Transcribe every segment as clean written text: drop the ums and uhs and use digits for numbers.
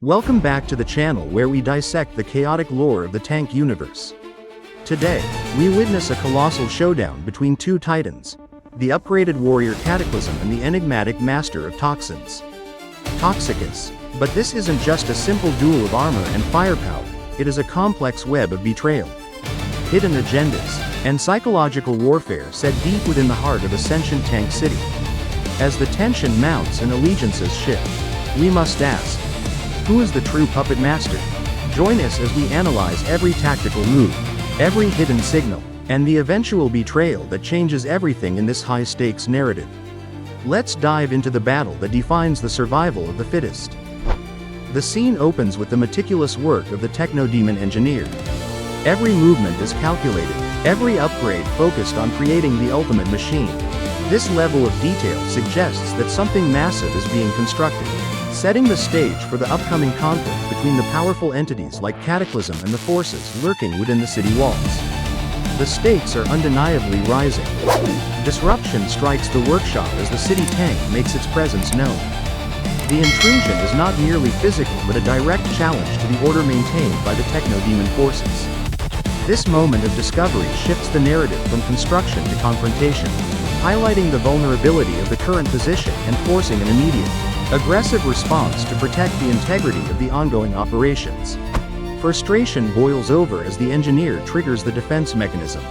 Welcome back to the channel where we dissect the chaotic lore of the tank universe. Today, we witness a colossal showdown between two titans, the upgraded warrior Cataclysm and the enigmatic master of toxins, Toxicus. But this isn't just a simple duel of armor and firepower, it is a complex web of betrayal, hidden agendas, and psychological warfare set deep within the heart of Ascension Tank City. As the tension mounts and allegiances shift, we must ask, who is the true puppet master? Join us as we analyze every tactical move, every hidden signal, and the eventual betrayal that changes everything in this high-stakes narrative. Let's dive into the battle that defines the survival of the fittest. The scene opens with the meticulous work of the techno-demon engineer. Every movement is calculated, every upgrade focused on creating the ultimate machine. This level of detail suggests that something massive is being constructed, setting the stage for the upcoming conflict between the powerful entities like Cataclysm and the forces lurking within the city walls. The stakes are undeniably rising. Disruption strikes the workshop as the city tank makes its presence known. The intrusion is not merely physical but a direct challenge to the order maintained by the techno-demon forces. This moment of discovery shifts the narrative from construction to confrontation, highlighting the vulnerability of the current position and forcing an immediate, aggressive response to protect the integrity of the ongoing operations. Frustration boils over as the engineer triggers the defense mechanism.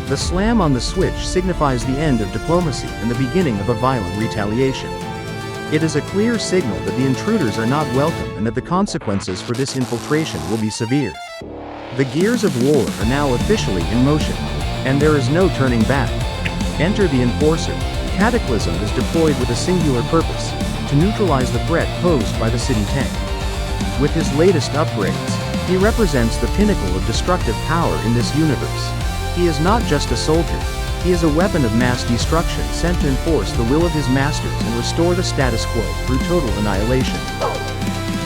The slam on the switch signifies the end of diplomacy and the beginning of a violent retaliation. It is a clear signal that the intruders are not welcome and that the consequences for this infiltration will be severe. The gears of war are now officially in motion, and there is no turning back. Enter the Enforcer. Cataclysm is deployed with a singular purpose: to neutralize the threat posed by the city tank. With his latest upgrades, he represents the pinnacle of destructive power in this universe. He is not just a soldier, he is a weapon of mass destruction sent to enforce the will of his masters and restore the status quo through total annihilation.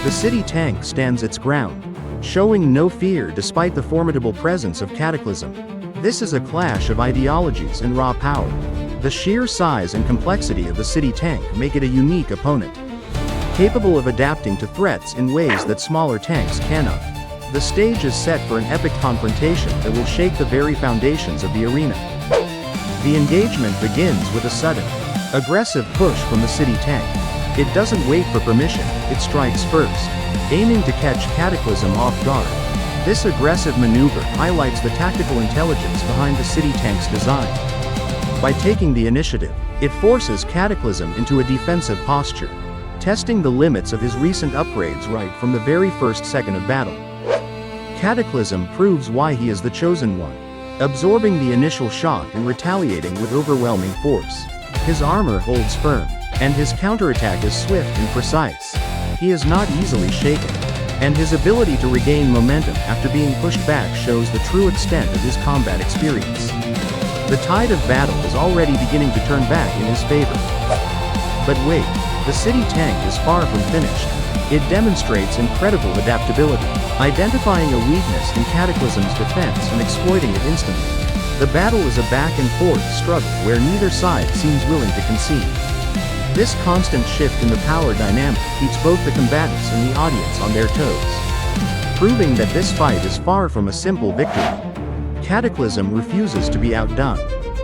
The city tank stands its ground, showing no fear despite the formidable presence of Cataclysm. This is a clash of ideologies and raw power. The sheer size and complexity of the city tank make it a unique opponent, capable of adapting to threats in ways that smaller tanks cannot. The stage is set for an epic confrontation that will shake the very foundations of the arena. The engagement begins with a sudden, aggressive push from the city tank. It doesn't wait for permission, it strikes first, aiming to catch Cataclysm off guard. This aggressive maneuver highlights the tactical intelligence behind the city tank's design. By taking the initiative, it forces Cataclysm into a defensive posture, testing the limits of his recent upgrades right from the very first second of battle. Cataclysm proves why he is the chosen one, absorbing the initial shock and retaliating with overwhelming force. His armor holds firm, and his counterattack is swift and precise. He is not easily shaken, and his ability to regain momentum after being pushed back shows the true extent of his combat experience. The tide of battle is already beginning to turn back in his favor. But wait, the city tank is far from finished. It demonstrates incredible adaptability, identifying a weakness in Cataclysm's defense and exploiting it instantly. The battle is a back-and-forth struggle where neither side seems willing to concede. This constant shift in the power dynamic keeps both the combatants and the audience on their toes, proving that this fight is far from a simple victory. Cataclysm refuses to be outdone,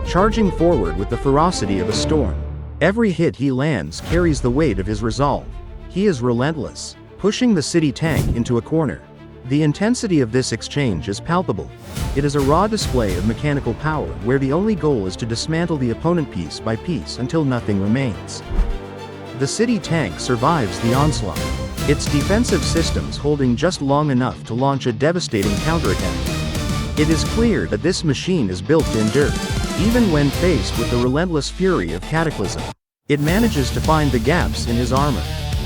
charging forward with the ferocity of a storm. Every hit he lands carries the weight of his resolve. He is relentless, pushing the city tank into a corner. The intensity of this exchange is palpable. It is a raw display of mechanical power where the only goal is to dismantle the opponent piece by piece until nothing remains. The city tank survives the onslaught, its defensive systems holding just long enough to launch a devastating counterattack. It is clear that this machine is built to endure, even when faced with the relentless fury of Cataclysm. It manages to find the gaps in his armor.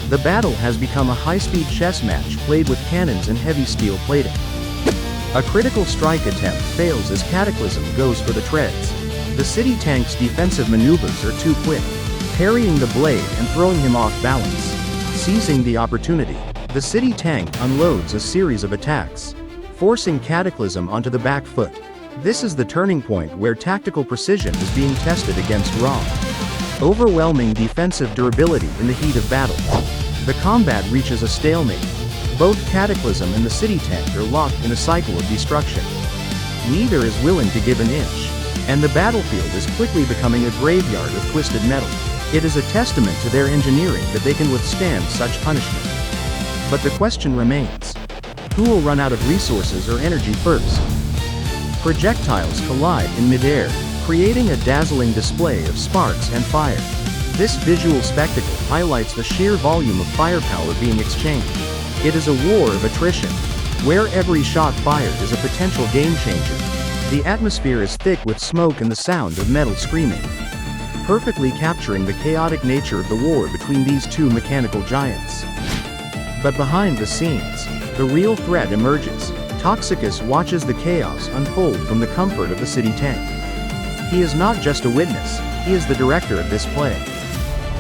The battle has become a high-speed chess match played with cannons and heavy steel plating. A critical strike attempt fails as Cataclysm goes for the treads. The city tank's defensive maneuvers are too quick, parrying the blade and throwing him off balance. Seizing the opportunity, the city tank unloads a series of attacks, forcing Cataclysm onto the back foot. This is the turning point where tactical precision is being tested against raw, overwhelming defensive durability in the heat of battle. The combat reaches a stalemate. Both Cataclysm and the city tank are locked in a cycle of destruction. Neither is willing to give an inch, and the battlefield is quickly becoming a graveyard of twisted metal. It is a testament to their engineering that they can withstand such punishment. But the question remains: who will run out of resources or energy first? Projectiles collide in midair, creating a dazzling display of sparks and fire. This visual spectacle highlights the sheer volume of firepower being exchanged. It is a war of attrition, where every shot fired is a potential game-changer. The atmosphere is thick with smoke and the sound of metal screaming, perfectly capturing the chaotic nature of the war between these two mechanical giants. But behind the scenes, the real threat emerges. Toxicus watches the chaos unfold from the comfort of the city tank. He is not just a witness, he is the director of this play.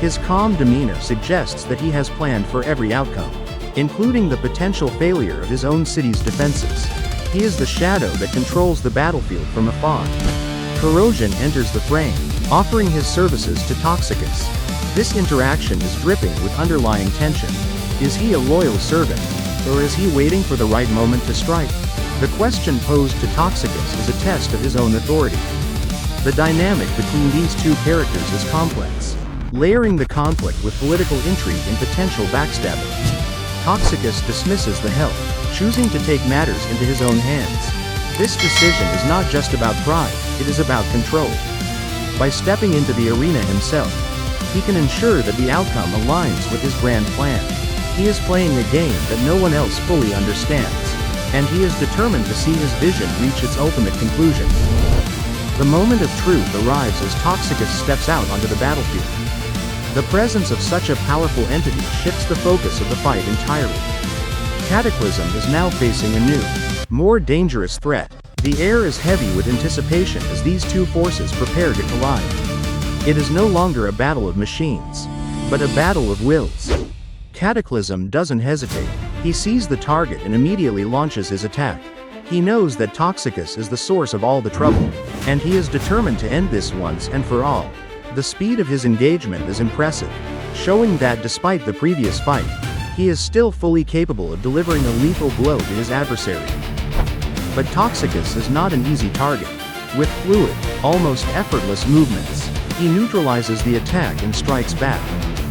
His calm demeanor suggests that he has planned for every outcome, including the potential failure of his own city's defenses. He is the shadow that controls the battlefield from afar. Corrosion enters the frame, offering his services to Toxicus. This interaction is dripping with underlying tension. Is he a loyal servant, or is he waiting for the right moment to strike? The question posed to Toxicus is a test of his own authority. The dynamic between these two characters is complex, layering the conflict with political intrigue and potential backstabbing. Toxicus dismisses the help, choosing to take matters into his own hands. This decision is not just about pride, it is about control. By stepping into the arena himself, he can ensure that the outcome aligns with his grand plan. He is playing a game that no one else fully understands, and he is determined to see his vision reach its ultimate conclusion. The moment of truth arrives as Toxicus steps out onto the battlefield. The presence of such a powerful entity shifts the focus of the fight entirely. Cataclysm is now facing a new, more dangerous threat. The air is heavy with anticipation as these two forces prepare to collide. It is no longer a battle of machines, but a battle of wills. Cataclysm doesn't hesitate. He sees the target and immediately launches his attack. He knows that Toxicus is the source of all the trouble, and he is determined to end this once and for all. The speed of his engagement is impressive, showing that despite the previous fight, he is still fully capable of delivering a lethal blow to his adversary. But Toxicus is not an easy target. With fluid, almost effortless movements, he neutralizes the attack and strikes back.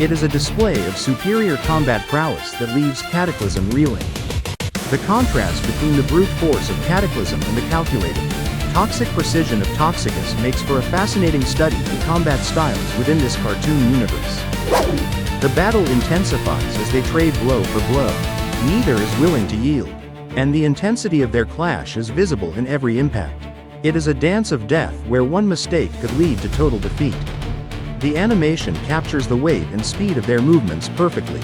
It is a display of superior combat prowess that leaves Cataclysm reeling. The contrast between the brute force of Cataclysm and the calculated, toxic precision of Toxicus makes for a fascinating study in combat styles within this cartoon universe. The battle intensifies as they trade blow for blow. Neither is willing to yield, and the intensity of their clash is visible in every impact. It is a dance of death where one mistake could lead to total defeat. The animation captures the weight and speed of their movements perfectly,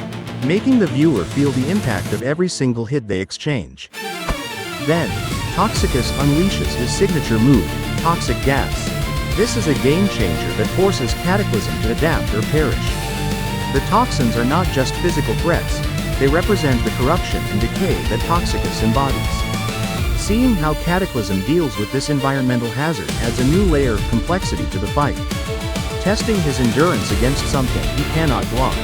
making the viewer feel the impact of every single hit they exchange. Then, Toxicus unleashes his signature move, Toxic Gas. This is a game-changer that forces Cataclysm to adapt or perish. The toxins are not just physical threats, they represent the corruption and decay that Toxicus embodies. Seeing how Cataclysm deals with this environmental hazard adds a new layer of complexity to the fight, testing his endurance against something he cannot block.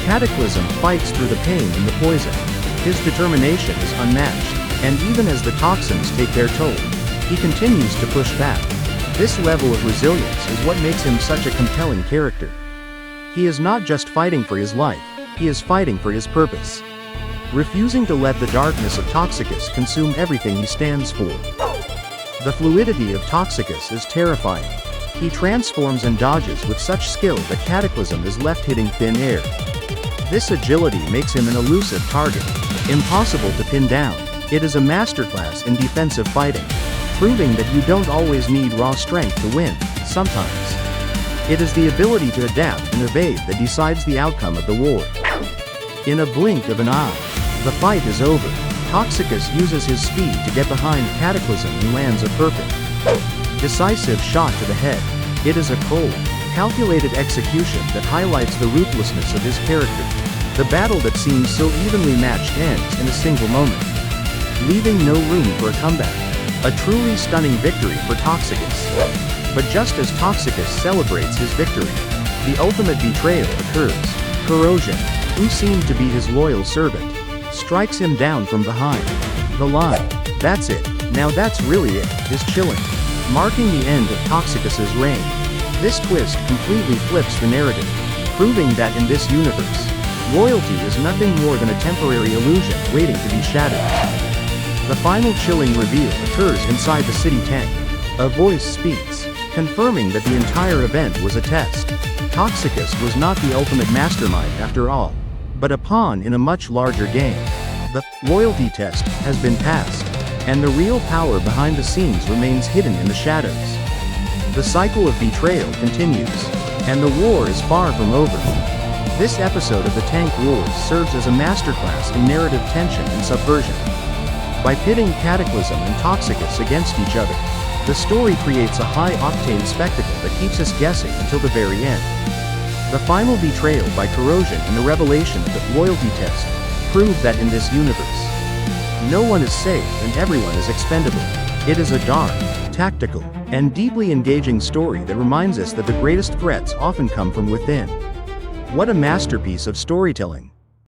Cataclysm fights through the pain and the poison. His determination is unmatched, and even as the toxins take their toll, he continues to push back. This level of resilience is what makes him such a compelling character. He is not just fighting for his life, he is fighting for his purpose, refusing to let the darkness of Toxicus consume everything he stands for. The fluidity of Toxicus is terrifying. He transforms and dodges with such skill that Cataclysm is left hitting thin air. This agility makes him an elusive target, impossible to pin down. It is a masterclass in defensive fighting, proving that you don't always need raw strength to win. Sometimes, it is the ability to adapt and evade that decides the outcome of the war. In a blink of an eye, the fight is over. Toxicus uses his speed to get behind Cataclysm and lands a perfect, decisive shot to the head. It is a cold, calculated execution that highlights the ruthlessness of his character. The battle that seems so evenly matched ends in a single moment, leaving no room for a comeback. A truly stunning victory for Toxicus. But just as Toxicus celebrates his victory, the ultimate betrayal occurs. Corrosion, who seemed to be his loyal servant, strikes him down from behind. The line, "That's it, now that's really it," is chilling, marking the end of Toxicus's reign. This twist completely flips the narrative, proving that in this universe, loyalty is nothing more than a temporary illusion waiting to be shattered. The final chilling reveal occurs inside the city tank. A voice speaks, confirming that the entire event was a test. Toxicus was not the ultimate mastermind after all, but a pawn in a much larger game. The loyalty test has been passed, and the real power behind the scenes remains hidden in the shadows. The cycle of betrayal continues, and the war is far from over. This episode of the Tank Wars serves as a masterclass in narrative tension and subversion. By pitting Cataclysm and Toxicus against each other, the story creates a high-octane spectacle that keeps us guessing until the very end. The final betrayal by Corrosion and the revelation of the loyalty test prove that in this universe, no one is safe and everyone is expendable. It is a dark, tactical, and deeply engaging story that reminds us that the greatest threats often come from within. What a masterpiece of storytelling!